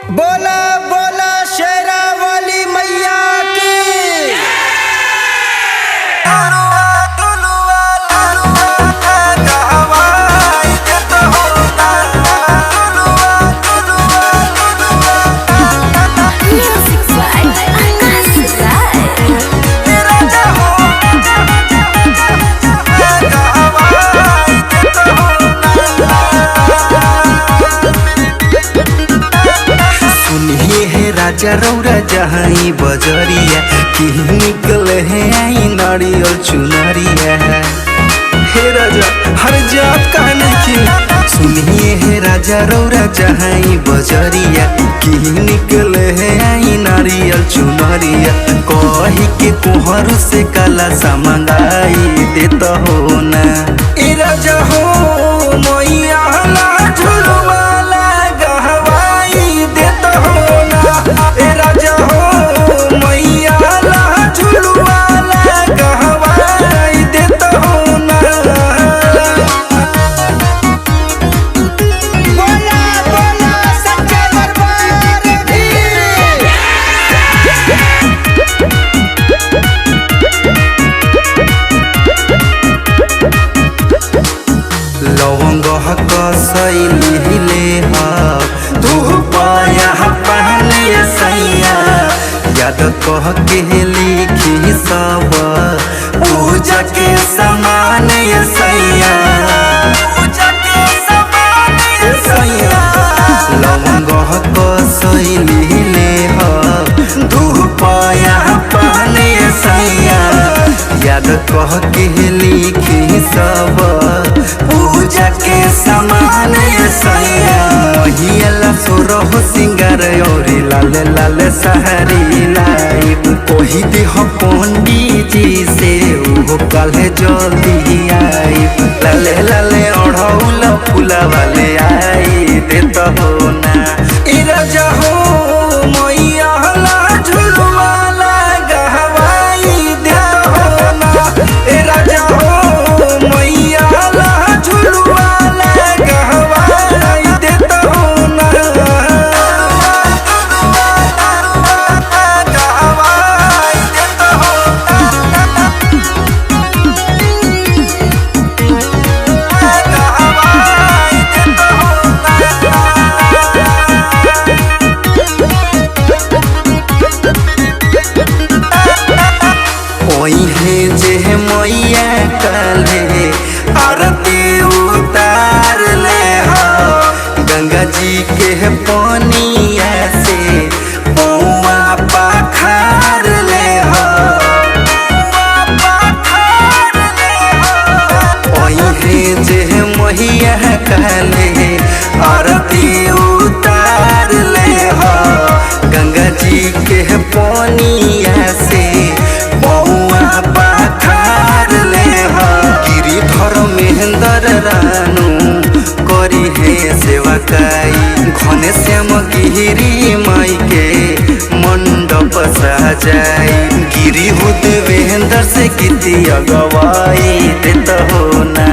बोला बोला शेरा वाली मैया की। राजा रौरा जहाँ बजरिया कि निकल है आई नारियल चुनरिया। हे राजा हर जात कहने की सुनिए है राजा रौरा जहाँ बजरिया कि निकल है आई नारियल चुनरिया। कही के कोहरू से काला सा मंगाई देता हो ना ए राजा हो मैया झुलवाला गहवाई देता हो ना ए राजा हो मैया झुलवाला गहवाई देता हो ना। बोला बोला सच्चा दरबार की। लवंग कसैली ले धूपया पहले सैया याद कह के लिखी सब पूजा के समान सैया। लवंग कसैली ले धूपया पहले सैया याद कह के लिखी सब पूजा के समान सैया। महिला सोरह सिंगार और लाल लाल सहरी लाइब कोही देह पंडित जी से वो कल जल्दी आइब। लाले लाले ओढ़ौल फूला वाले आई देता हो ना ए राजा हो मैया झुलवाला गहवाई देता हो ना ए राजा हो मैया झुलवाला गहवाई देता हो ना। गहवाई देता हो ना गहवाई देता हो ना। ओई है जे मैया काले आरती उतार ले गंगा जी के पानिया से पौआ पखार ले ओई है जे मैया काले आरती उतार ले गंगा जी के पानिया से पौआ पखार ले गिरिधर महेंद्र रानू करी है सेवकाई घने श्याम गिरी माई के मंडप सजाई। गिरी हो देवेंद्र से गीतिया गवाई देता हो ना।